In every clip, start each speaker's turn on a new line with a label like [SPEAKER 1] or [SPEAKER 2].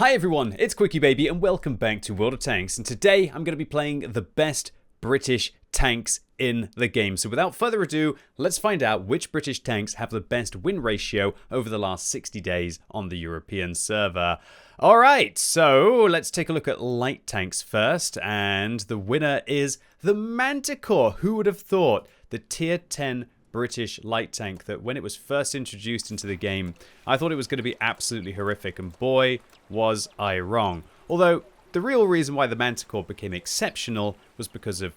[SPEAKER 1] Hi everyone, it's QuickyBaby and welcome back to World of Tanks, and today I'm going to be playing the best British tanks in the game. So without further ado, let's find out which British tanks have the best win ratio over the last 60 days on the European server. Alright, so let's take a look at light tanks first, and the winner is the Manticore. Who would have thought the tier 10 British light tank that when it was first introduced into the game, I thought it was going to be absolutely horrific, and boy, was I wrong. Although, the real reason why the Manticore became exceptional was because of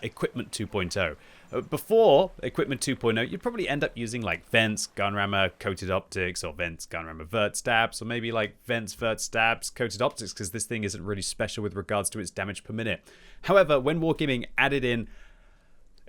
[SPEAKER 1] Equipment 2.0. Before Equipment 2.0, you'd probably end up using like Vents, Gunrammer, Coated Optics, or Vents, Gunrammer, Vert Stabs, or maybe like Vents, Vert Stabs, Coated Optics, because this thing isn't really special with regards to its damage per minute. However, when Wargaming added in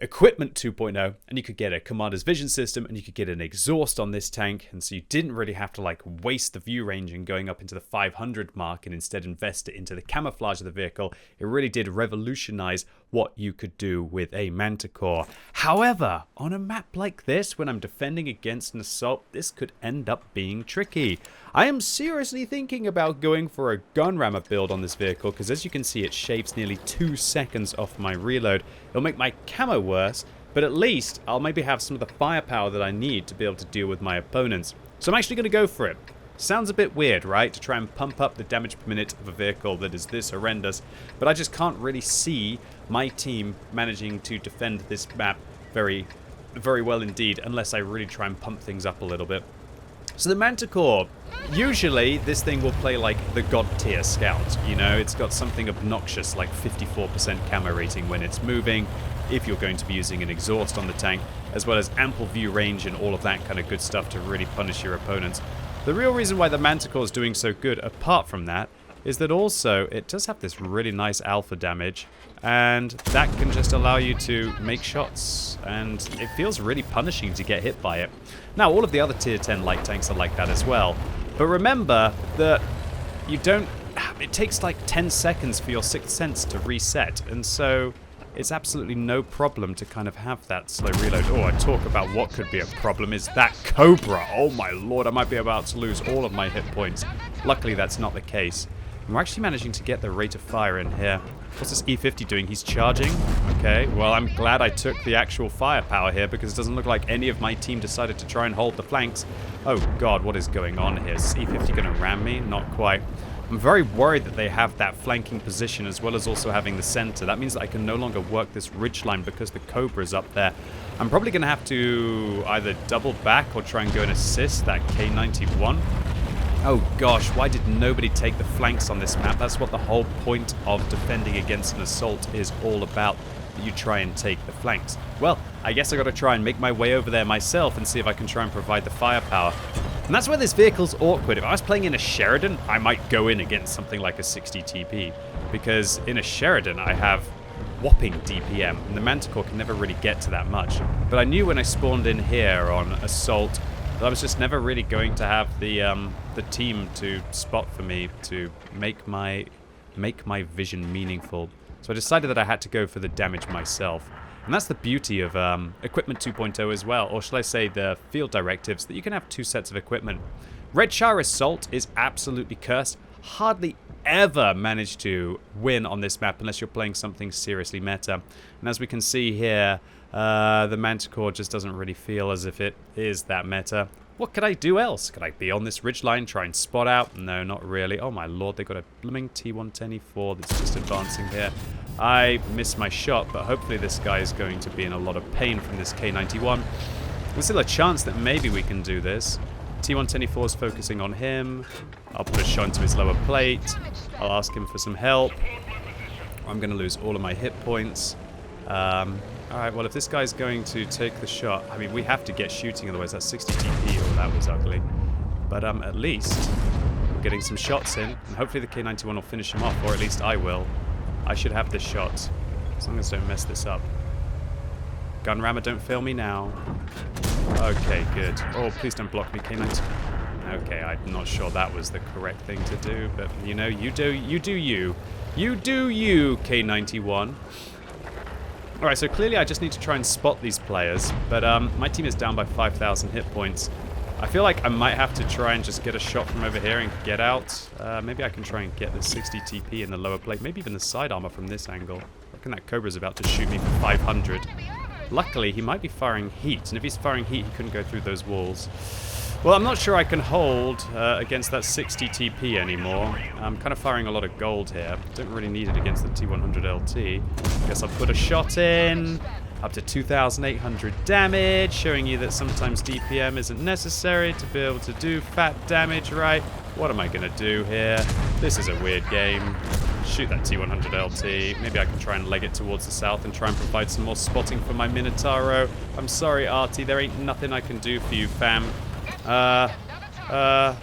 [SPEAKER 1] Equipment 2.0, and you could get a commander's vision system, and you could get an exhaust on this tank, and so you didn't really have to like waste the view range and going up into the 500 mark and instead invest it into the camouflage of the vehicle. It really did revolutionize what you could do with a Manticore. However, on a map like this, when I'm defending against an assault, this could end up being tricky. I am seriously thinking about going for a Gunrammer build on this vehicle, because as you can see, it shaves nearly 2 seconds off my reload. It'll make my camo worse, but at least I'll maybe have some of the firepower that I need to be able to deal with my opponents. So I'm actually going to go for it. Sounds a bit weird, right? To try and pump up the damage per minute of a vehicle that is this horrendous, but I just can't really see my team managing to defend this map very, very well indeed, unless I really try and pump things up a little bit. So the Manticore, usually this thing will play like the god tier scout, you know, it's got something obnoxious like 54% camo rating when it's moving, if you're going to be using an exhaust on the tank, as well as ample view range and all of that kind of good stuff to really punish your opponents. The real reason why the Manticore is doing so good, apart from that, is that also it does have this really nice alpha damage, and that can just allow you to make shots, and it feels really punishing to get hit by it. Now, all of the other tier 10 light tanks are like that as well, but remember that you don't... it takes like 10 seconds for your sixth sense to reset, and so it's absolutely no problem to kind of have that slow reload. Oh, I talk about what could be a problem is that Cobra. Oh my lord, I might be about to lose all of my hit points. Luckily, that's not the case. And we're actually managing to get the rate of fire in here. What's this E50 doing? He's charging. Okay, well, I'm glad I took the actual firepower here, because it doesn't look like any of my team decided to try and hold the flanks. Oh god, what is going on here? Is E50 going to ram me? Not quite. I'm very worried that they have that flanking position as well as also having the center. That means that I can no longer work this ridge line because the Cobra is up there. I'm probably going to have to either double back or try and go and assist that K91. Oh gosh, why did nobody take the flanks on this map? That's what the whole point of defending against an assault is all about. That you try and take the flanks. Well, I guess I got to try and make my way over there myself and see if I can try and provide the firepower. And that's where this vehicle's awkward. If I was playing in a Sheridan, I might go in against something like a 60 TP, because in a Sheridan I have whopping DPM, and the Manticore can never really get to that much. But I knew when I spawned in here on Assault that I was just never really going to have the team to spot for me to make my vision meaningful. So I decided that I had to go for the damage myself. And that's the beauty of Equipment 2.0 as well, or shall I say the field directives, that you can have 2 sets of equipment. Red Char Assault is absolutely cursed. Hardly ever manage to win on this map unless you're playing something seriously meta. And as we can see here, the Manticore just doesn't really feel as if it is that meta. What could I do else? Could I be on this ridgeline, try and spot out? No, not really. Oh my lord, they got a blooming T110E4 that's just advancing here. I missed my shot, but hopefully this guy is going to be in a lot of pain from this K91. There's still a chance that maybe we can do this. T110E4 is focusing on him. I'll put a shot into his lower plate. I'll ask him for some help. I'm going to lose all of my hit points. Alright, well, if this guy's going to take the shot, I mean, we have to get shooting, otherwise that's 60 TP. Oh, that was ugly. But at least we're getting some shots in, and hopefully the K91 will finish him off, or at least I will. I should have this shot, as long as I don't mess this up. Gunrammer, don't fail me now. Okay, good. Oh, please don't block me, K91. Okay, I'm not sure that was the correct thing to do, but, you know, you do you. You do you, K91. Alright, so clearly I just need to try and spot these players, but my team is down by 5,000 hit points. I feel like I might have to try and just get a shot from over here and get out. Maybe I can try and get the 60 TP in the lower plate. Maybe even the side armor from this angle. I reckon that Cobra's about to shoot me for 500. Luckily, he might be firing heat. And if he's firing heat, he couldn't go through those walls. Well, I'm not sure I can hold against that 60 TP anymore. I'm kind of firing a lot of gold here. Don't really need it against the T100 LT. Guess I'll put a shot in. Up to 2,800 damage, showing you that sometimes DPM isn't necessary to be able to do fat damage, right? What am I going to do here? This is a weird game. Shoot that T100 LT. Maybe I can try and leg it towards the south and try and provide some more spotting for my Minotauro. I'm sorry, Artie, there ain't nothing I can do for you, fam. Yeah,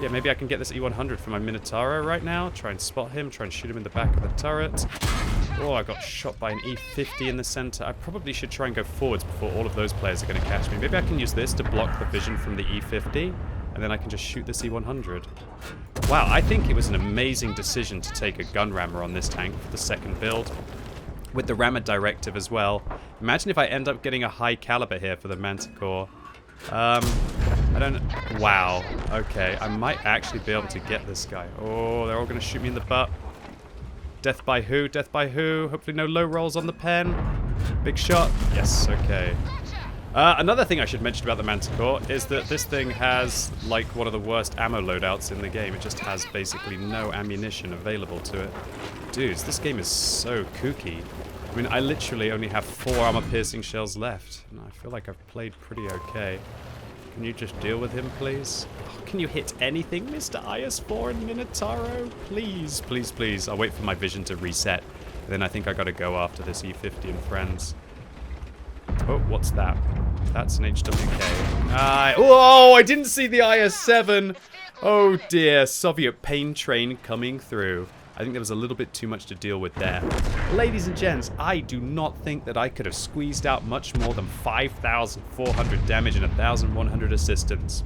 [SPEAKER 1] maybe I can get this E100 for my Minotauro right now. Try and spot him, try and shoot him in the back of the turret. Oh, I got shot by an E50 in the center. I probably should try and go forwards before all of those players are going to catch me. Maybe I can use this to block the vision from the E50, and then I can just shoot the E100. Wow, I think it was an amazing decision to take a gun rammer on this tank for the second build. With the rammer directive as well. Imagine if I end up getting a high caliber here for the Manticore. I don't... Wow. Okay, I might actually be able to get this guy. Oh, they're all going to shoot me in the butt. Death by who? Death by who? Hopefully no low rolls on the pen. Big shot. Yes, okay. Another thing I should mention about the Manticore is that this thing has, like, one of the worst ammo loadouts in the game. It just has basically no ammunition available to it. Dudes, this game is so kooky. I mean, I literally only have 4 armor-piercing shells left. And I feel like I've played pretty okay. Can you just deal with him, please? Oh, can you hit anything, Mr. IS-4 and Minotauro? Please, please, please. I'll wait for my vision to reset. And then I think I gotta go after this E50 and friends. Oh, what's that? That's an HWK. Oh, I didn't see the IS-7. Oh dear, Soviet pain train coming through. I think there was a little bit too much to deal with there. Ladies and gents, I do not think that I could have squeezed out much more than 5,400 damage and 1,100 assistance.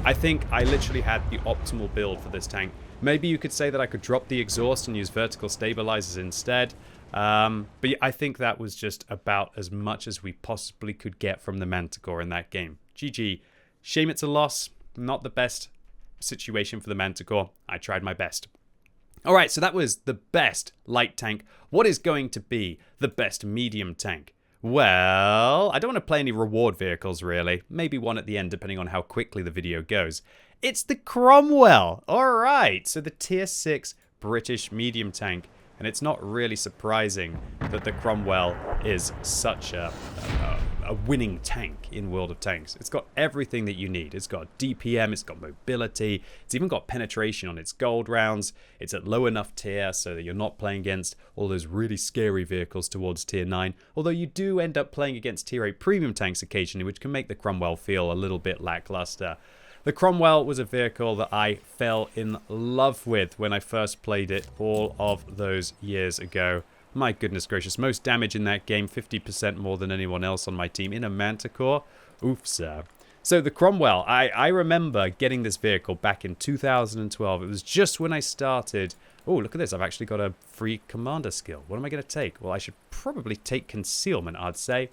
[SPEAKER 1] I think I literally had the optimal build for this tank. Maybe you could say that I could drop the exhaust and use vertical stabilizers instead. But I think that was just about as much as we possibly could get from the Manticore in that game. GG. Shame it's a loss. Not the best situation for the Manticore. I tried my best. Alright, so that was the best light tank. What is going to be the best medium tank? Well, I don't want to play any reward vehicles really. Maybe one at the end depending on how quickly the video goes. It's the Cromwell! Alright, so the tier 6 British medium tank. And it's not really surprising that the Cromwell is such a winning tank in World of Tanks. It's got everything that you need. It's got DPM, it's got mobility, it's even got penetration on its gold rounds. It's at low enough tier so that you're not playing against all those really scary vehicles towards tier 9. Although you do end up playing against tier 8 premium tanks occasionally, which can make the Cromwell feel a little bit lackluster. The Cromwell was a vehicle that I fell in love with when I first played it all of those years ago. My goodness gracious, most damage in that game, 50% more than anyone else on my team in a Manticore. Oof, sir. So the Cromwell, I remember getting this vehicle back in 2012. It was just when I started. Oh, look at this. I've actually got a free commander skill. What am I going to take? Well, I should probably take concealment, I'd say,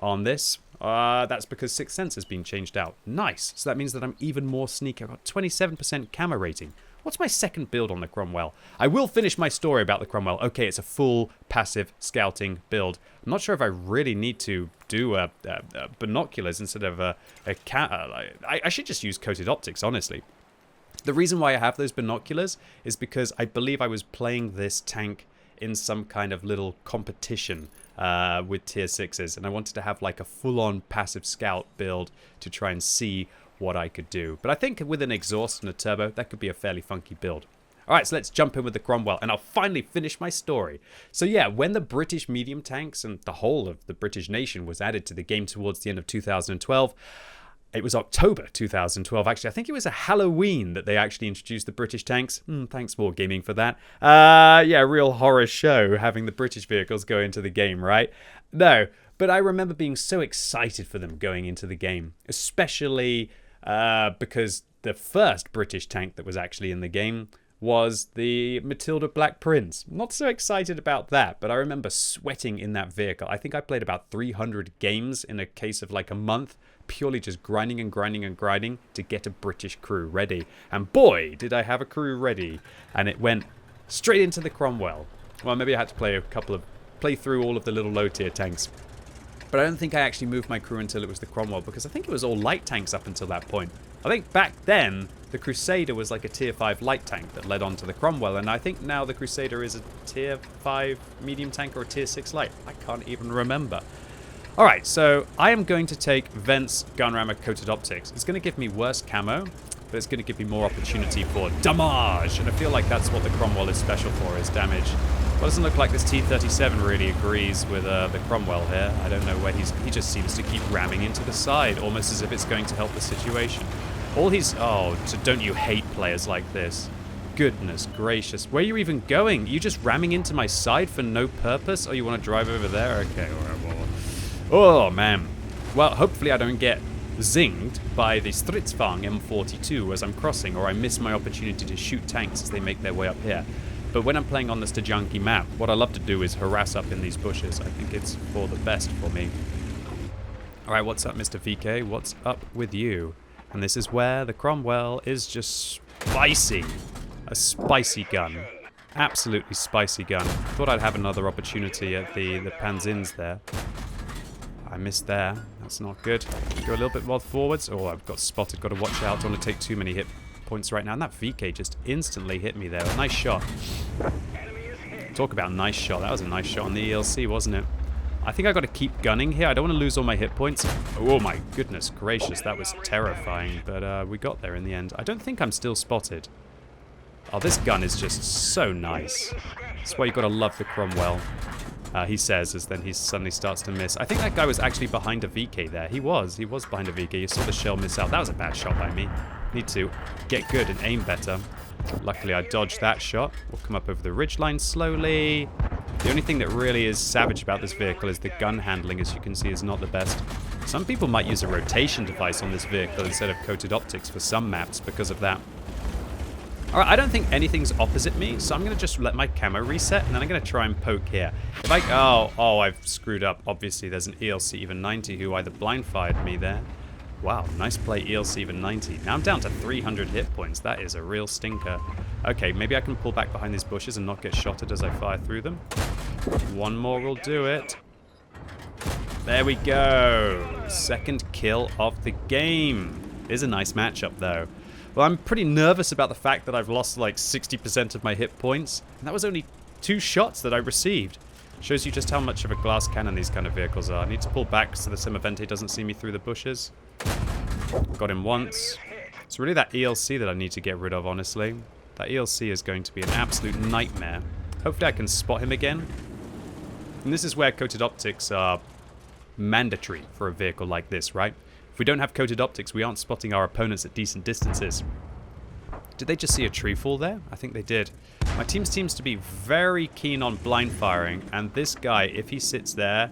[SPEAKER 1] on this. That's because Sixth Sense has been changed out. Nice. So that means that I'm even more sneaky. I've got 27% camo rating. What's my second build on the Cromwell? I will finish my story about the Cromwell. Okay, it's a full passive scouting build. I'm not sure if I really need to do binoculars instead of I should just use coated optics, honestly. The reason why I have those binoculars is because I believe I was playing this tank in some kind of little competition with tier 6s, and I wanted to have like a full-on passive scout build to try and see what I could do. But I think with an exhaust and a turbo, that could be a fairly funky build. Alright, so let's jump in with the Cromwell, and I'll finally finish my story. So yeah, when the British medium tanks and the whole of the British nation was added to the game towards the end of 2012, it was October 2012, actually. I think it was a Halloween that they actually introduced the British tanks. Thanks, Wargaming, for that. Yeah, real horror show having the British vehicles go into the game, right? No, but I remember being so excited for them going into the game, especially because the first British tank that was actually in the game was the Matilda Black Prince. Not so excited about that, but I remember sweating in that vehicle. I think I played about 300 games in a case of like a month purely just grinding and grinding and grinding to get a British crew ready. And boy, did I have a crew ready. And it went straight into the Cromwell. Well, maybe I had to play through all of the little low-tier tanks. But I don't think I actually moved my crew until it was the Cromwell, because I think it was all light tanks up until that point. I think back then, the Crusader was like a tier 5 light tank that led on to the Cromwell, and I think now the Crusader is a tier 5 medium tank or a tier 6 light. I can't even remember. Alright, so I am going to take Vent's Gunrammer Coated Optics. It's going to give me worse camo, but it's going to give me more opportunity for damage, and I feel like that's what the Cromwell is special for, is damage. Well, it doesn't look like this T-37 really agrees with the Cromwell here. I don't know where he just seems to keep ramming into the side, almost as if it's going to help the situation. Oh, so don't you hate players like this? Goodness gracious. Where are you even going? Are you just ramming into my side for no purpose? Oh, you want to drive over there? Okay, alright. Oh, man. Well, hopefully I don't get zinged by the Stridsvagn M42 as I'm crossing, or I miss my opportunity to shoot tanks as they make their way up here. But when I'm playing on this Stajanki map, what I love to do is harass up in these bushes. I think it's for the best for me. Alright, what's up, Mr. VK? What's up with you? And this is where the Cromwell is just spicy. A spicy gun. Absolutely spicy gun. Thought I'd have another opportunity at the Panzins there. I missed there. That's not good. Go a little bit more forwards. Oh, I've got spotted. Got to watch out. Don't want to take too many hit points right now. And that VK just instantly hit me there. A nice shot. Talk about a nice shot. That was a nice shot on the ELC, wasn't it? I think I got to keep gunning here. I don't want to lose all my hit points. Oh my goodness gracious, that was terrifying. But we got there in the end. I don't think I'm still spotted. Oh, this gun is just so nice. That's why you got to love the Cromwell. He says, as then he suddenly starts to miss. I think that guy was actually behind a VK there. He was behind a VK. You saw the shell miss out. That was a bad shot by me. Need to get good and aim better. Luckily, I dodged that shot. We'll come up over the ridgeline slowly. The only thing that really is savage about this vehicle is the gun handling, as you can see, is not the best. Some people might use a rotation device on this vehicle instead of coated optics for some maps because of that. Alright, I don't think anything's opposite me, so I'm going to just let my camo reset, and then I'm going to try and poke here. If I... Oh, I've screwed up. Obviously, there's an ELC even 90 who either blind fired me there. Wow, nice play, ELC even 90. Now I'm down to 300 hit points. That is a real stinker. Okay, maybe I can pull back behind these bushes and not get shotted as I fire through them. One more will do it. There we go. Second kill of the game. It is a nice matchup, though. Well, I'm pretty nervous about the fact that I've lost like 60% of my hit points. And that was only 2 shots that I received. Shows you just how much of a glass cannon these kind of vehicles are. I need to pull back so the Semavente doesn't see me through the bushes. Got him once. It's really that ELC that I need to get rid of, honestly. That ELC is going to be an absolute nightmare. Hopefully I can spot him again. And this is where coated optics are mandatory for a vehicle like this, right? If we don't have coated optics, we aren't spotting our opponents at decent distances. Did they just see a tree fall there? I think they did. My team seems to be very keen on blind firing, and this guy, if he sits there,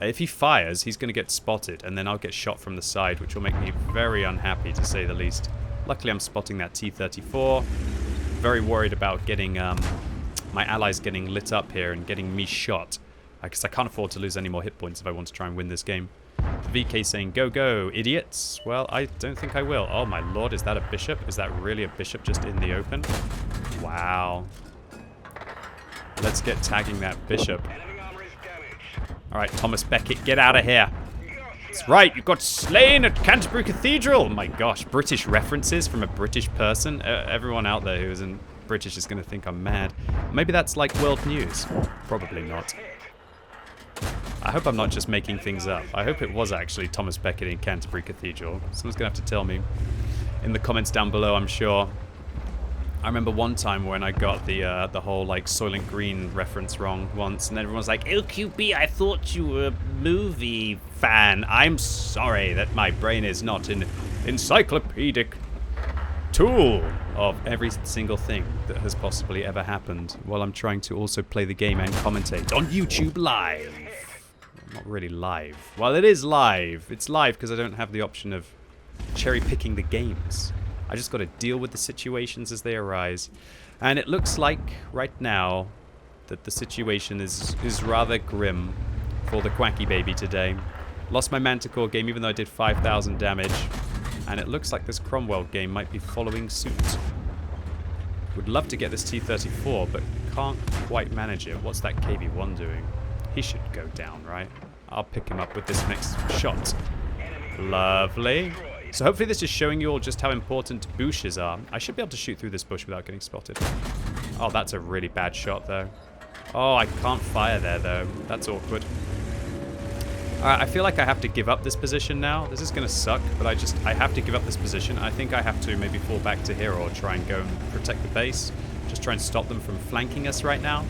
[SPEAKER 1] if he fires, he's going to get spotted, and then I'll get shot from the side, which will make me very unhappy, to say the least. Luckily, I'm spotting that T-34. Very worried about getting my allies getting lit up here and getting me shot, because I can't afford to lose any more hit points if I want to try and win this game. VK saying, go, go, idiots. Well, I don't think I will. Oh, my lord, is that a bishop? Is that really a bishop just in the open? Wow. Let's get tagging that bishop. All right, Thomas Beckett, get out of here. That's right, you got slain at Canterbury Cathedral. Oh my gosh, British references from a British person. Everyone out there who isn't British is going to think I'm mad. Maybe that's like world news. Probably not. I hope I'm not just making things up. I hope it was actually Thomas Beckett in Canterbury Cathedral. Someone's going to have to tell me in the comments down below, I'm sure. I remember one time when I got the whole like Soylent Green reference wrong once, and everyone was like, LQB, I thought you were a movie fan. I'm sorry that my brain is not an encyclopedic tool of every single thing that has possibly ever happened while I'm trying to also play the game and commentate on YouTube Live. Not really live. Well, it is live. It's live because I don't have the option of cherry-picking the games. I just got to deal with the situations as they arise. And it looks like, right now, that the situation is rather grim for the QuickyBaby today. Lost my Manticore game even though I did 5,000 damage. And it looks like this Cromwell game might be following suit. Would love to get this T-34, but can't quite manage it. What's that KB-1 doing? He should go down, right? I'll pick him up with this next shot. Lovely. So hopefully this is showing you all just how important bushes are. I should be able to shoot through this bush without getting spotted. Oh, that's a really bad shot, though. Oh, I can't fire there, though. That's awkward. Alright, I feel like I have to give up this position now. This is going to suck, but I have to give up this position. I think I have to maybe fall back to here or try and go and protect the base. Just try and stop them from flanking us right now.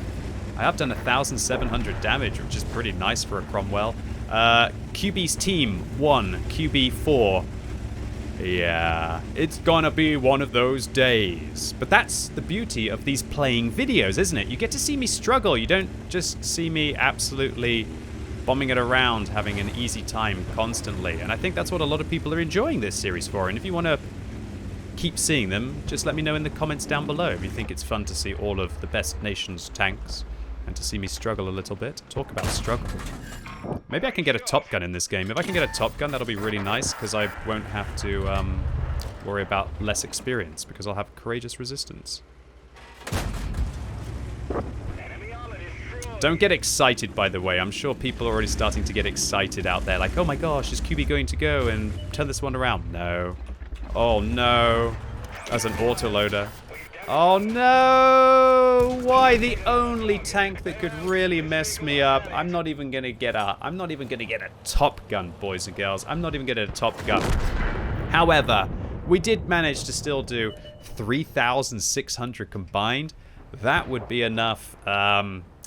[SPEAKER 1] I have done 1,700 damage, which is pretty nice for a Cromwell. QB's team 1, QB 4. Yeah, it's gonna be one of those days. But that's the beauty of these playing videos, isn't it? You get to see me struggle. You don't just see me absolutely bombing it around, having an easy time constantly. And I think that's what a lot of people are enjoying this series for. And if you want to keep seeing them, just let me know in the comments down below if you think it's fun to see all of the best nation's tanks and to see me struggle a little bit. Talk about struggle. Maybe I can get a Top Gun in this game. If I can get a Top Gun, that'll be really nice because I won't have to worry about less experience because I'll have courageous resistance. Don't get excited, by the way. I'm sure people are already starting to get excited out there. Like, oh my gosh, is QB going to go and turn this one around? No. Oh no. As an autoloader. Oh no! Why the only tank that could really mess me up? I'm not even gonna get a Top Gun, boys and girls. I'm not even gonna get a Top Gun. However, we did manage to still do 3,600 combined. That would be enough,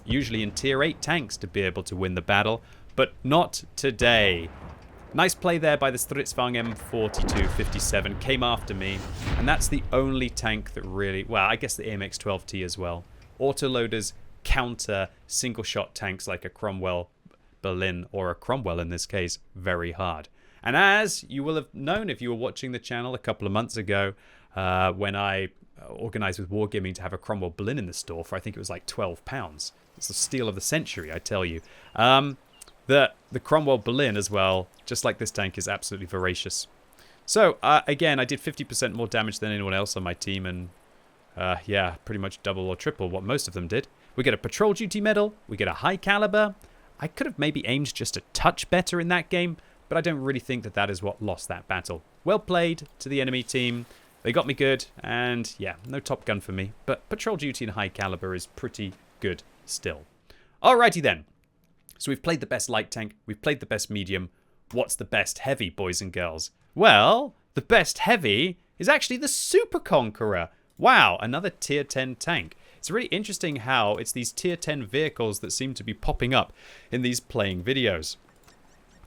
[SPEAKER 1] usually in tier 8 tanks to be able to win the battle, but not today. Nice play there by the Stridsvagn M4257, came after me, and that's the only tank that really, well, I guess the AMX-12T as well. Autoloaders counter single-shot tanks like a Cromwell Berlin, or a Cromwell in this case, very hard. And as you will have known if you were watching the channel a couple of months ago, when I organized with Wargaming to have a Cromwell Berlin in the store for, I think it was like £12. It's the steal of the century, I tell you. The Cromwell Berlin as well, just like this tank, is absolutely voracious. So, again, I did 50% more damage than anyone else on my team, and yeah, pretty much double or triple what most of them did. We get a patrol duty medal, we get a high caliber. I could have maybe aimed just a touch better in that game, but I don't really think that that is what lost that battle. Well played to the enemy team. They got me good, and yeah, no Top Gun for me, but patrol duty and high caliber is pretty good still. Alrighty then. So we've played the best light tank, we've played the best medium. What's the best heavy, boys and girls? Well, the best heavy is actually the Super Conqueror. Wow, another tier 10 tank. It's really interesting how it's these tier 10 vehicles that seem to be popping up in these playing videos.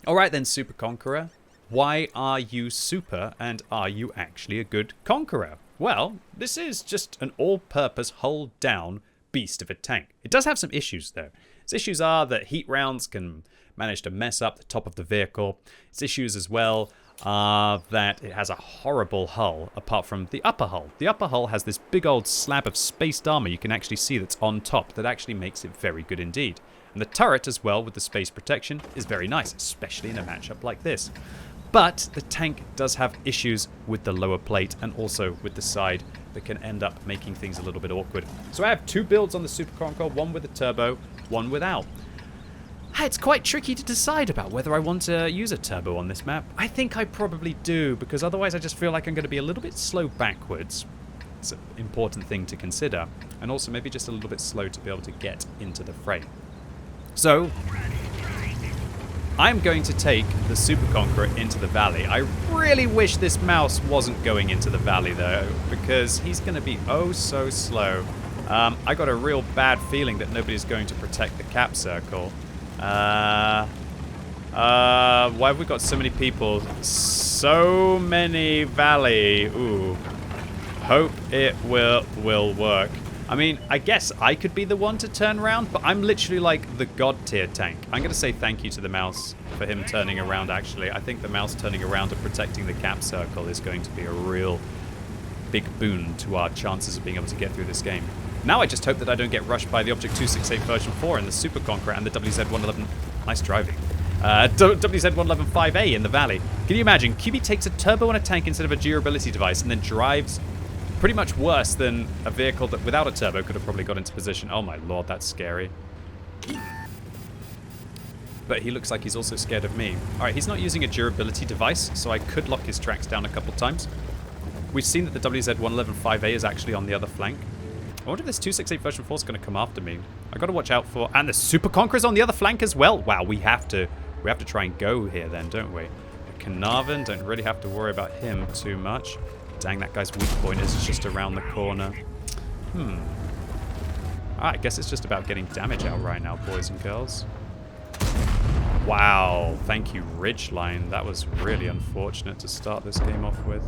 [SPEAKER 1] Alright then, Super Conqueror. Why are you super, and are you actually a good Conqueror? Well, this is just an all-purpose, hull-down beast of a tank. It does have some issues, though. Its issues are that heat rounds can manage to mess up the top of the vehicle. Its issues as well are that it has a horrible hull, apart from the upper hull. The upper hull has this big old slab of spaced armor you can actually see that's on top that actually makes it very good indeed. And the turret as well, with the space protection, is very nice, especially in a matchup like this. But the tank does have issues with the lower plate and also with the side that can end up making things a little bit awkward. So I have two builds on the Super Conqueror, one with a turbo, one without. It's quite tricky to decide about whether I want to use a turbo on this map. I think I probably do, because otherwise I just feel like I'm going to be a little bit slow backwards. It's an important thing to consider. And also maybe just a little bit slow to be able to get into the frame. So I'm going to take the Super Conqueror into the valley. I really wish this mouse wasn't going into the valley though, because he's going to be oh so slow. I got a real bad feeling that nobody's going to protect the cap circle. Why have we got so many people? So many valley. Ooh. Hope it will work. I mean, I guess I could be the one to turn around, but I'm literally like the god tier tank. I'm going to say thank you to the mouse for him turning around, actually. I think the mouse turning around and protecting the cap circle is going to be a real big boon to our chances of being able to get through this game. Now I just hope that I don't get rushed by the Object 268 version 4 and the Super Conqueror and the WZ-111. Nice driving. WZ-111-5A in the valley. Can you imagine? QB takes a turbo on a tank instead of a durability device and then drives pretty much worse than a vehicle that without a turbo could have probably got into position. Oh my lord, that's scary. But he looks like he's also scared of me. Alright, he's not using a durability device, so I could lock his tracks down a couple times. We've seen that the WZ-111-5A is actually on the other flank. I wonder if this 268 version 4 is going to come after me. I got to watch out for... And the Super Conqueror's on the other flank as well. Wow, we have to try and go here then, don't we? Carnarvon, don't really have to worry about him too much. Dang, that guy's weak point is just around the corner. I guess it's just about getting damage out right now, boys and girls. Wow, thank you, Ridgeline. That was really unfortunate to start this game off with.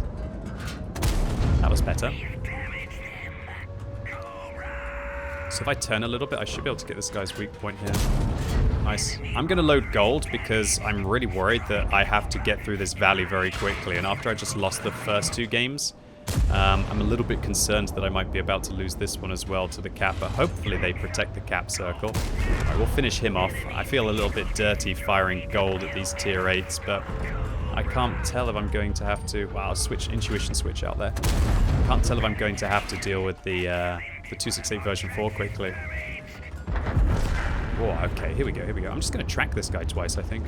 [SPEAKER 1] That was better. So if I turn a little bit, I should be able to get this guy's weak point here. Nice. I'm going to load gold because I'm really worried that I have to get through this valley very quickly. And after I just lost the first 2 games, I'm a little bit concerned that I might be about to lose this one as well to the cap. But hopefully they protect the cap circle. Right, we'll finish him off. I feel a little bit dirty firing gold at these tier 8s, but I can't tell if I'm going to have to... Wow, intuition switch out there. I can't tell if I'm going to have to deal with the 268 version 4 quickly. Oh, okay, here we go. I'm just going to track this guy twice, I think.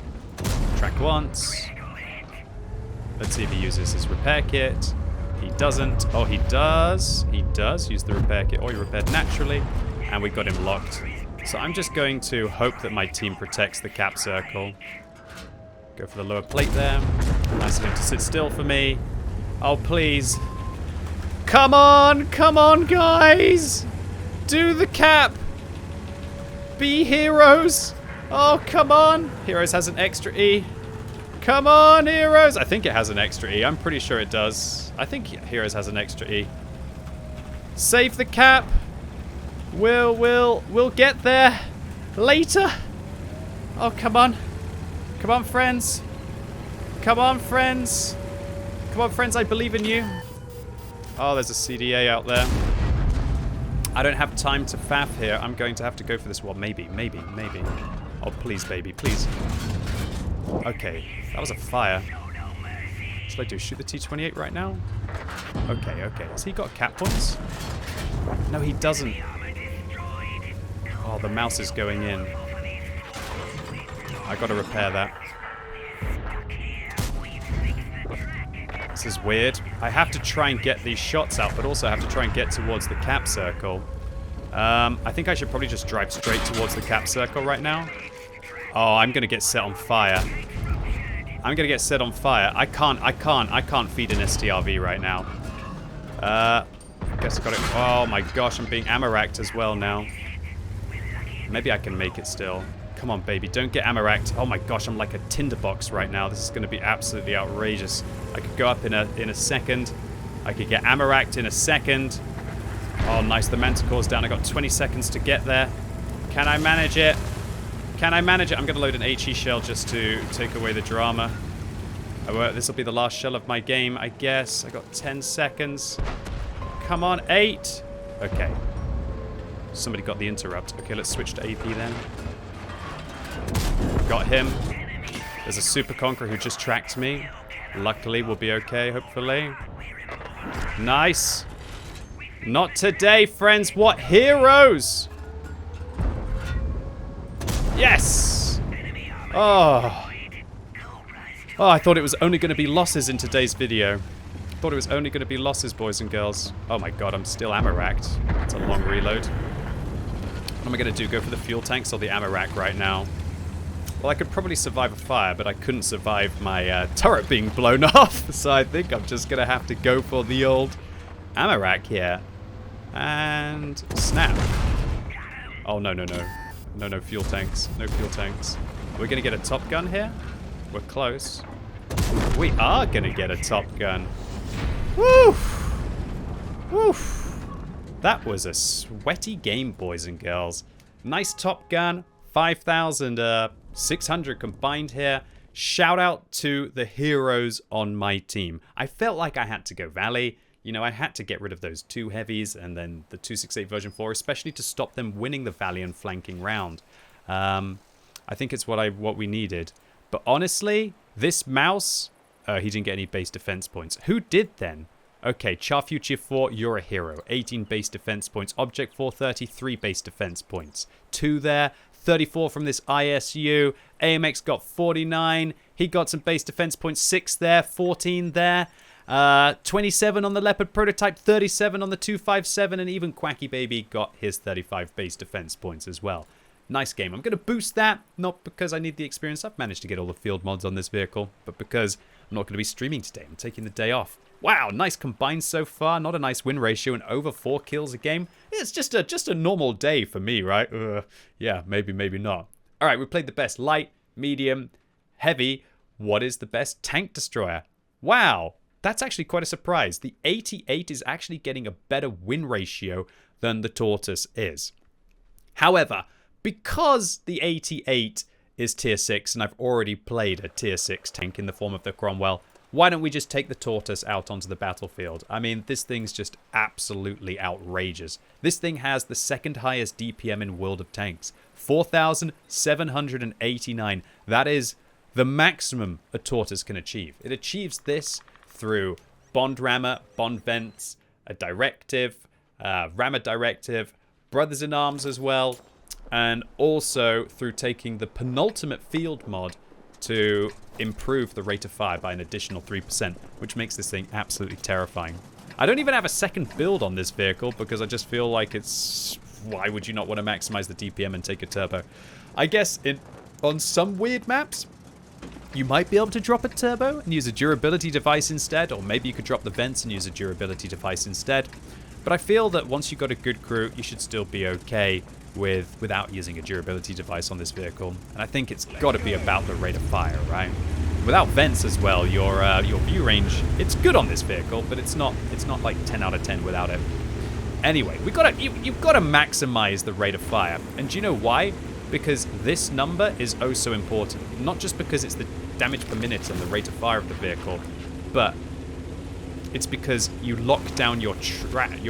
[SPEAKER 1] Track once. Let's see if he uses his repair kit. He doesn't. Oh, he does. He does use the repair kit. Oh, he repaired naturally. And we got him locked. So I'm just going to hope that my team protects the cap circle. Go for the lower plate there. Nice of him to sit still for me. Oh, please. Come on, guys. Do the cap. Be heroes. Oh, come on. Heroes has an extra E. Come on, Heroes. I think it has an extra E. I'm pretty sure it does. I think Heroes has an extra E. Save the cap. We'll get there later. Oh, come on. Come on, friends. Come on, friends. Come on, friends. I believe in you. Oh, there's a CDA out there. I don't have time to faff here. I'm going to have to go for this one. Maybe. Oh, please, baby, please. Okay, that was a fire. What should I do? Shoot the T-28 right now? Okay. Has he got cap points? No, he doesn't. Oh, the mouse is going in. I gotta repair that. This is weird. I have to try and get these shots out, but also have to try and get towards the cap circle. I think I should probably just drive straight towards the cap circle right now. Oh, I'm gonna get set on fire. I can't feed an STRV right now. I guess I got it. Oh my gosh, I'm being ammo-racked as well now. Maybe I can make it still. Come on, baby, don't get ammo-racked. Oh my gosh, I'm like a tinderbox right now. This is going to be absolutely outrageous. I could go up in a second. I could get ammo-racked in a second. Oh, nice. The Manticore's down. I got 20 seconds to get there. Can I manage it? I'm going to load an HE shell just to take away the drama. This will be the last shell of my game, I guess. I got 10 seconds. Come on, 8. Okay. Somebody got the interrupt. Okay, let's switch to AP then. Got him. There's a Super Conqueror who just tracked me. Luckily, we'll be okay, hopefully. Nice. Not today, friends. What heroes? Yes. Oh, I thought it was only going to be losses in today's video. Thought it was only going to be losses, boys and girls. Oh my god, I'm still ammo-racked. It's a long reload. What am I going to do? Go for the fuel tanks or the ammo rack right now? Well, I could probably survive a fire, but I couldn't survive my turret being blown off. So I think I'm just going to have to go for the old ammo rack here. And snap. Oh, no. No fuel tanks. No fuel tanks. We're going to get a top gun here. We're close. We are going to get a top gun. Woo! Woof. That was a sweaty game, boys and girls. Nice top gun. 5,600 combined here. Shout out to the heroes on my team. I felt like I had to go Valley. You know, I had to get rid of those 2 heavies and then the 268 version 4, especially to stop them winning the Valley and flanking round. I think it's what we needed. But honestly, this mouse, he didn't get any base defense points. Who did then? Okay, Char Future 4, you're a hero. 18 base defense points. Object 4, 33 base defense points. 2 there. 34 from this ISU. AMX got 49. He got some base defense points. 6 there. 14 there. 27 on the Leopard prototype. 37 on the 257. And even QuickyBaby got his 35 base defense points as well. Nice game. I'm going to boost that. Not because I need the experience. I've managed to get all the field mods on this vehicle. But because I'm not going to be streaming today. I'm taking the day off. Wow, nice combined so far. Not a nice win ratio and over 4 kills a game. It's just a normal day for me, right? Yeah, maybe not. All right, we played the best light, medium, heavy. What is the best tank destroyer? Wow, that's actually quite a surprise. The AT8 is actually getting a better win ratio than the Tortoise is. However, because the AT8 is tier 6 and I've already played a tier 6 tank in the form of the Cromwell, why don't we just take the Tortoise out onto the battlefield? I mean, this thing's just absolutely outrageous. This thing has the second highest DPM in World of Tanks. 4,789. That is the maximum a Tortoise can achieve. It achieves this through Bond Rammer, Bond Vents, a Directive, Rammer Directive, Brothers in Arms as well, and also through taking the penultimate field mod to improve the rate of fire by an additional 3%, which makes this thing absolutely terrifying. I don't even have a second build on this vehicle because I just feel like it's... Why would you not want to maximize the DPM and take a turbo? I guess on some weird maps, you might be able to drop a turbo and use a durability device instead, or maybe you could drop the vents and use a durability device instead. But I feel that once you've got a good crew, you should still be okay without using a durability device on this vehicle. And I think it's got to be about the rate of fire, right? Without vents as well, your view range, it's good on this vehicle, but it's not like 10 out of 10 without it. Anyway, you've got to maximize the rate of fire. And do you know why? Because this number is oh so important. Not just because it's the damage per minute and the rate of fire of the vehicle, but it's because you lock down your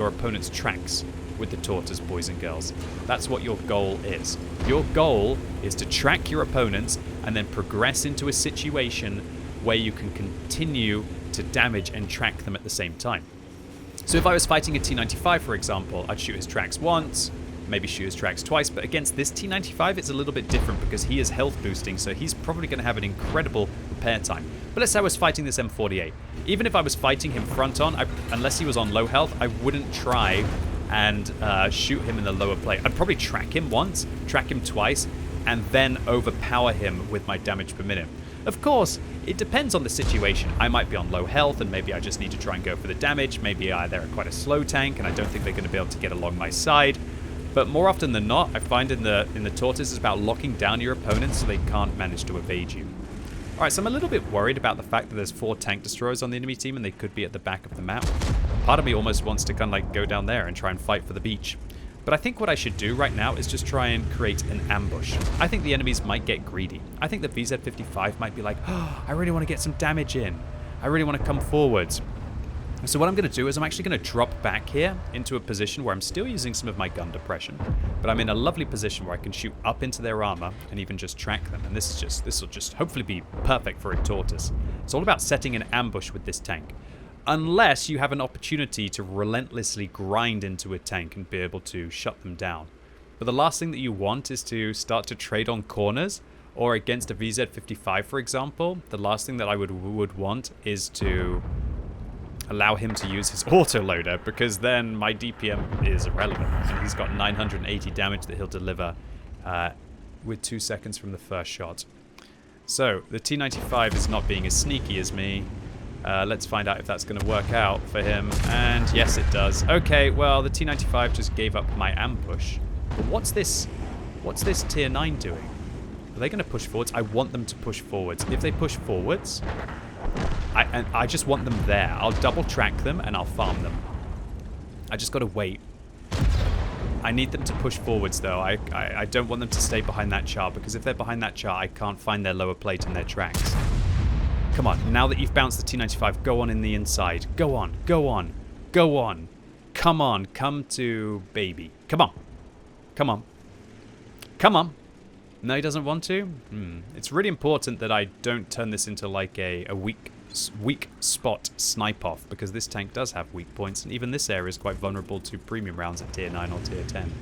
[SPEAKER 1] opponent's tracks with the Tortoise, boys and girls. That's what your goal is. Your goal is to track your opponents and then progress into a situation where you can continue to damage and track them at the same time. So if I was fighting a T95, for example, I'd shoot his tracks once, maybe shoot his tracks twice, but against this T95, it's a little bit different because he is health boosting, so he's probably going to have an incredible repair time. But let's say I was fighting this M48. Even if I was fighting him front on, unless he was on low health, I wouldn't try and shoot him in the lower plate. I'd probably track him once, track him twice, and then overpower him with my damage per minute. Of course, it depends on the situation. I might be on low health and maybe I just need to try and go for the damage. Maybe they're quite a slow tank and I don't think they're going to be able to get along my side. But more often than not, I find in the Tortoise it's about locking down your opponents so they can't manage to evade you. Alright, so I'm a little bit worried about the fact that there's 4 tank destroyers on the enemy team and they could be at the back of the map. Part of me almost wants to kind of like go down there and try and fight for the beach. But I think what I should do right now is just try and create an ambush. I think the enemies might get greedy. I think the VZ55 might be like, oh, I really want to get some damage in. I really want to come forwards. So what I'm going to do is I'm actually going to drop back here into a position where I'm still using some of my gun depression, but I'm in a lovely position where I can shoot up into their armor and even just track them. And this will just hopefully be perfect for a Tortoise. It's all about setting an ambush with this tank. Unless you have an opportunity to relentlessly grind into a tank and be able to shut them down. But the last thing that you want is to start to trade on corners, or against a VZ55, for example. The last thing that I would want is to allow him to use his autoloader, because then my DPM is irrelevant. And he's got 980 damage that he'll deliver with 2 seconds from the first shot. So the T95 is not being as sneaky as me. Let's find out if that's going to work out for him. And yes, it does. Okay, well, the T95 just gave up my ambush. But what's this tier 9 doing? Are they going to push forwards? I want them to push forwards. If they push forwards, I just want them there. I'll double track them and I'll farm them. I just got to wait. I need them to push forwards, though. I don't want them to stay behind that char, because if they're behind that char, I can't find their lower plate and their tracks. Come on, now that you've bounced the T95, go on in the inside. Go on, go on, go on. Come on, come to baby. Come on. Come on. Come on. No, he doesn't want to? It's really important that I don't turn this into like a weak spot snipe off, because this tank does have weak points, and even this area is quite vulnerable to premium rounds at tier 9 or tier 10.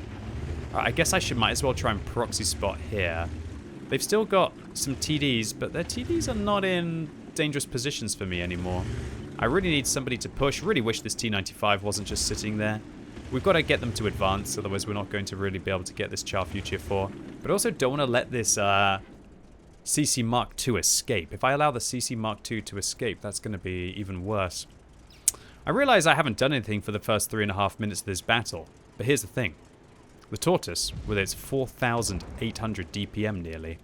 [SPEAKER 1] I guess I might as well try and proxy spot here. They've still got some TDs, but their TDs are not in dangerous positions for me anymore. I really need somebody to push. Really wish this T95 wasn't just sitting there. We've got to get them to advance, otherwise we're not going to really be able to get this Char Future 4. But I also don't want to let this CC Mark II escape. If I allow the CC Mark II to escape, that's going to be even worse. I realize I haven't done anything for the first 3.5 minutes of this battle, but here's the thing. The Tortoise, with its 4,800 DPM nearly,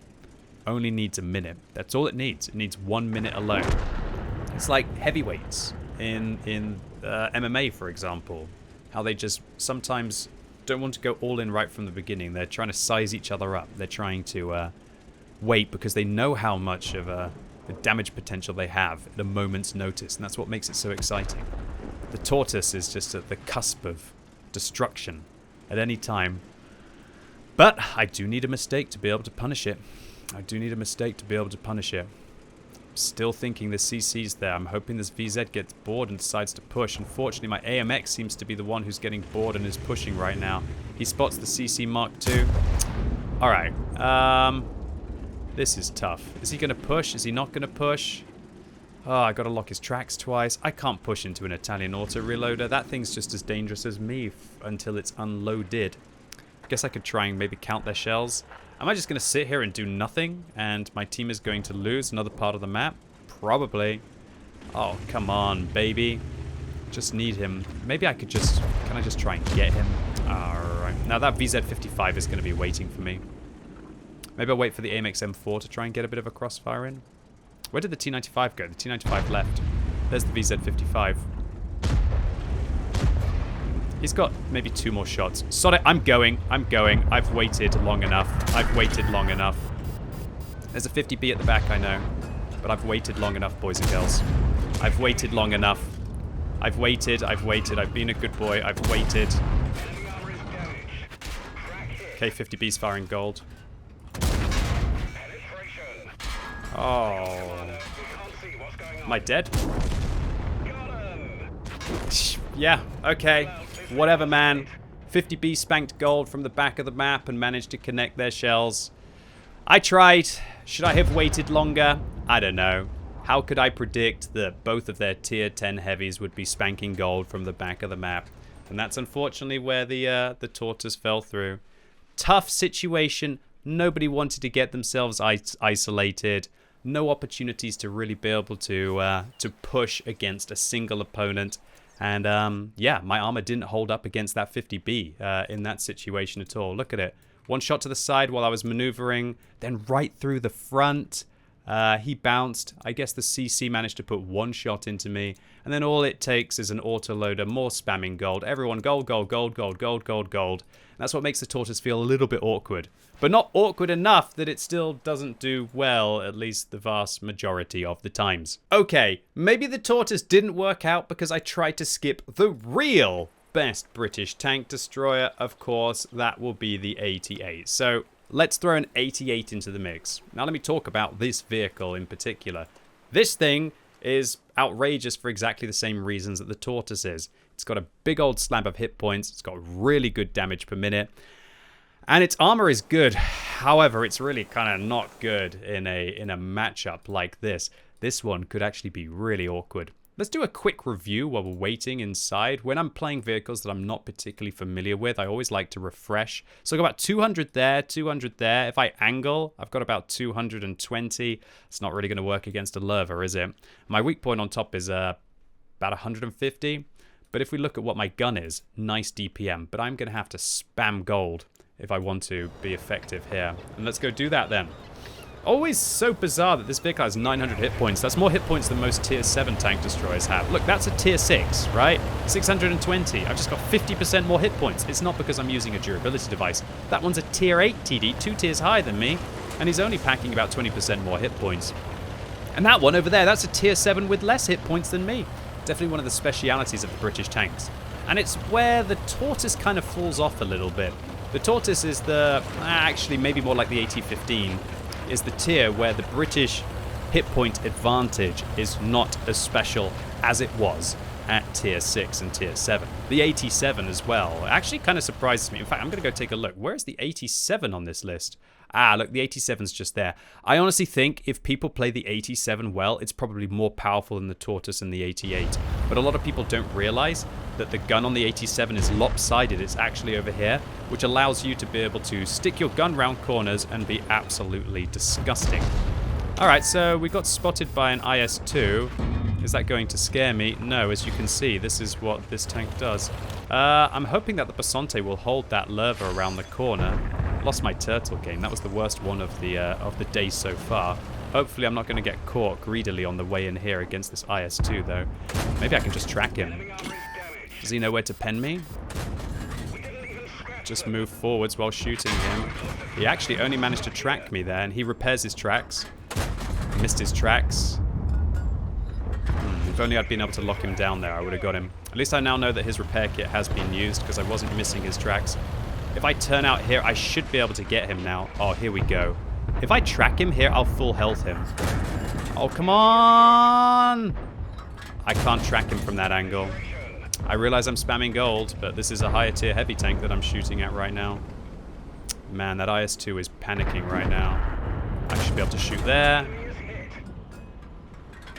[SPEAKER 1] only needs a minute. That's all it needs. It needs 1 minute alone. It's like heavyweights in MMA, for example. How they just sometimes don't want to go all in right from the beginning. They're trying to size each other up. They're trying to wait because they know how much of a damage potential they have at a moment's notice. And that's what makes it so exciting. The Tortoise is just at the cusp of destruction at any time. But I do need a mistake to be able to punish it. I do need a mistake to be able to punish it. Still thinking the CC's there. I'm hoping this VZ gets bored and decides to push. Unfortunately, my AMX seems to be the one who's getting bored and is pushing right now. He spots the CC Mark II. Alright. This is tough. Is he going to push? Is he not going to push? Oh, I got to lock his tracks twice. I can't push into an Italian auto reloader. That thing's just as dangerous as me until it's unloaded. I guess I could try and maybe count their shells. Am I just going to sit here and do nothing, and my team is going to lose another part of the map? Probably. Oh, come on, baby. Just need him. Maybe I could just... Can I just try and get him? Alright. Now that VZ55 is going to be waiting for me. Maybe I'll wait for the AMX M4 to try and get a bit of a crossfire in. Where did the T95 go? The T95 left. There's the VZ55. He's got maybe 2 more shots. Sod it, I'm going. I've waited long enough. There's a 50B at the back, I know. But I've waited long enough, boys and girls. I've waited long enough. I've waited. I've been a good boy. I've waited. Okay, 50B's firing gold. Oh. Am I dead? Yeah, okay. Whatever, man. 50B spanked gold from the back of the map and managed to connect their shells. I tried. Should I have waited longer? I don't know. How could I predict that both of their tier 10 heavies would be spanking gold from the back of the map? And that's unfortunately where the Tortoise fell through. Tough situation. Nobody wanted to get themselves isolated. No opportunities to really be able to push against a single opponent. And yeah, my armor didn't hold up against that 50B in that situation at all. Look at it. One shot to the side while I was maneuvering, then right through the front. He bounced. I guess the CC managed to put 1 shot into me. And then all it takes is an autoloader, more spamming gold. Everyone gold, gold, gold, gold, gold, gold, gold. And that's what makes the Tortoise feel a little bit awkward. But not awkward enough that it still doesn't do well, at least the vast majority of the times. Okay, maybe the Tortoise didn't work out because I tried to skip the real best British tank destroyer. Of course, that will be the AT8. So let's throw an AT8 into the mix. Now let me talk about this vehicle in particular. This thing is outrageous for exactly the same reasons that the Tortoise is. It's got a big old slab of hit points. It's got really good damage per minute. And its armor is good. However, it's really kind of not good in a matchup like this. This one could actually be really awkward. Let's do a quick review while we're waiting inside. When I'm playing vehicles that I'm not particularly familiar with, I always like to refresh. So I've got about 200 there, 200 there. If I angle, I've got about 220. It's not really going to work against a Lerva, is it? My weak point on top is about 150. But if we look at what my gun is, nice DPM. But I'm going to have to spam gold if I want to be effective here. And let's go do that then. Always so bizarre that this vehicle has 900 hit points. That's more hit points than most tier 7 tank destroyers have. Look, that's a tier 6, right? 620. I've just got 50% more hit points. It's not because I'm using a durability device. That one's a tier 8 TD, 2 tiers higher than me, and he's only packing about 20% more hit points. And that one over there, that's a tier 7 with less hit points than me. Definitely one of the specialities of the British tanks. And it's where the Tortoise kind of falls off a little bit. The Tortoise is the, actually maybe more like the AT-15, is the tier where the British hit point advantage is not as special as it was at tier 6 and tier 7. The 87 as well actually kind of surprises me. In fact, I'm going to go take a look. Where is the 87 on this list? Ah, look, the 87's just there. I honestly think if people play the 87 well, it's probably more powerful than the Tortoise and the AT8. But a lot of people don't realize that the gun on the 87 is lopsided. It's actually over here, which allows you to be able to stick your gun round corners and be absolutely disgusting. All right, so we got spotted by an IS-2. Is that going to scare me? No, as you can see, this is what this tank does. I'm hoping that the Basante will hold that lurver around the corner. Lost my turtle game. That was the worst one of the day so far. Hopefully I'm not going to get caught greedily on the way in here against this IS-2, though. Maybe I can just track him. Does he know where to pen me? Just move forwards while shooting him. He actually only managed to track me there, and he repairs his tracks. Missed his tracks. If only I'd been able to lock him down there, I would have got him. At least I now know that his repair kit has been used because I wasn't missing his tracks. If I turn out here, I should be able to get him now. Oh, here we go. If I track him here, I'll full health him. Oh, come on! I can't track him from that angle. I realize I'm spamming gold, but this is a higher tier heavy tank that I'm shooting at right now. Man, that IS-2 is panicking right now. I should be able to shoot there.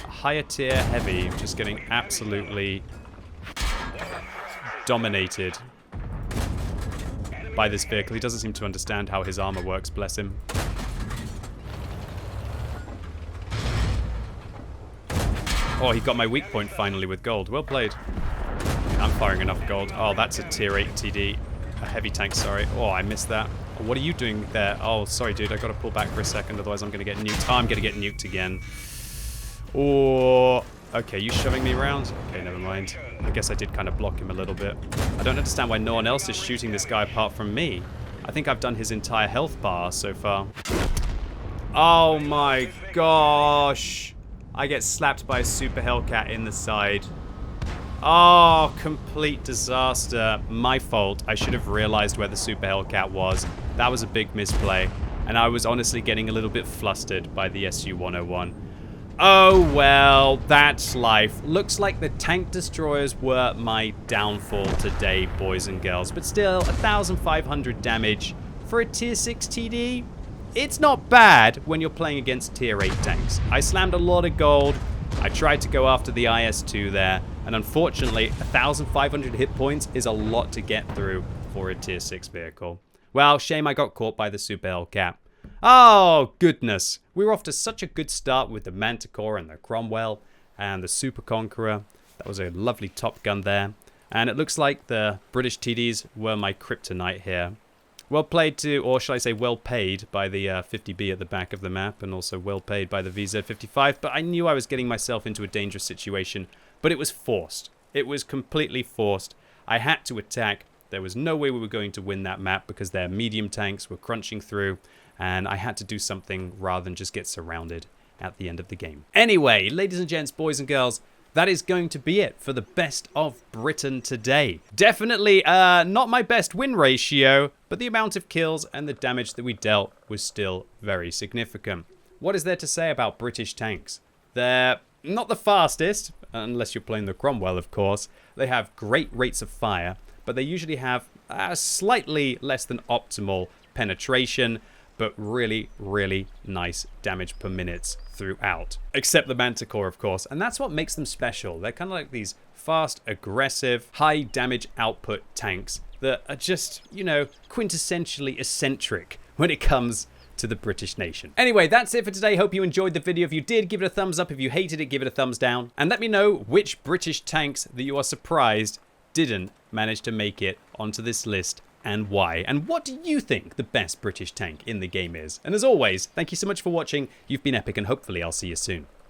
[SPEAKER 1] A higher tier heavy, just getting absolutely dominated by this vehicle. He doesn't seem to understand how his armor works, bless him. Oh, he got my weak point finally with gold. Well played. I'm firing enough gold. Oh, that's a tier 8 TD. A heavy tank, sorry. Oh, I missed that. What are you doing there? Oh, sorry, dude. I got to pull back for a second, otherwise I'm going to get nuked. Oh, I'm going to get nuked again. Oh, okay, you shoving me around? Okay, never mind. I guess I did kind of block him a little bit. I don't understand why no one else is shooting this guy apart from me. I think I've done his entire health bar so far. Oh my gosh. I get slapped by a Super Hellcat in the side. Oh, complete disaster. My fault. I should have realized where the Super Hellcat was. That was a big misplay. And I was honestly getting a little bit flustered by the SU-101. Oh, well, that's life. Looks like the tank destroyers were my downfall today, boys and girls. But still, 1,500 damage for a tier 6 TD. It's not bad when you're playing against tier 8 tanks. I slammed a lot of gold. I tried to go after the IS-2 there. And unfortunately, 1,500 hit points is a lot to get through for a tier 6 vehicle. Well, shame I got caught by the Super Hellcat. Oh, goodness. We were off to such a good start with the Manticore and the Cromwell and the Super Conqueror. That was a lovely top gun there. And it looks like the British TDs were my kryptonite here. Well played to, or shall I say well paid, by the 50B at the back of the map, and also well paid by the VZ55. But I knew I was getting myself into a dangerous situation, but it was forced. It was completely forced. I had to attack. There was no way we were going to win that map because their medium tanks were crunching through, and I had to do something rather than just get surrounded at the end of the game. Anyway, ladies and gents, boys and girls, that is going to be it for the best of Britain today. Definitely not my best win ratio, but the amount of kills and the damage that we dealt was still very significant. What is there to say about British tanks? They're not the fastest, unless you're playing the Cromwell, of course. They have great rates of fire, but they usually have slightly less than optimal penetration, but really, really nice damage per minute throughout. Except the Manticore, of course, and that's what makes them special. They're kind of like these fast, aggressive, high damage output tanks that are just, you know, quintessentially eccentric when it comes to the British nation. Anyway, that's it for today. Hope you enjoyed the video. If you did, give it a thumbs up. If you hated it, give it a thumbs down. And let me know which British tanks that you are surprised didn't manage to make it onto this list and why. And what do you think the best British tank in the game is? And as always, thank you so much for watching. You've been epic, and hopefully I'll see you soon.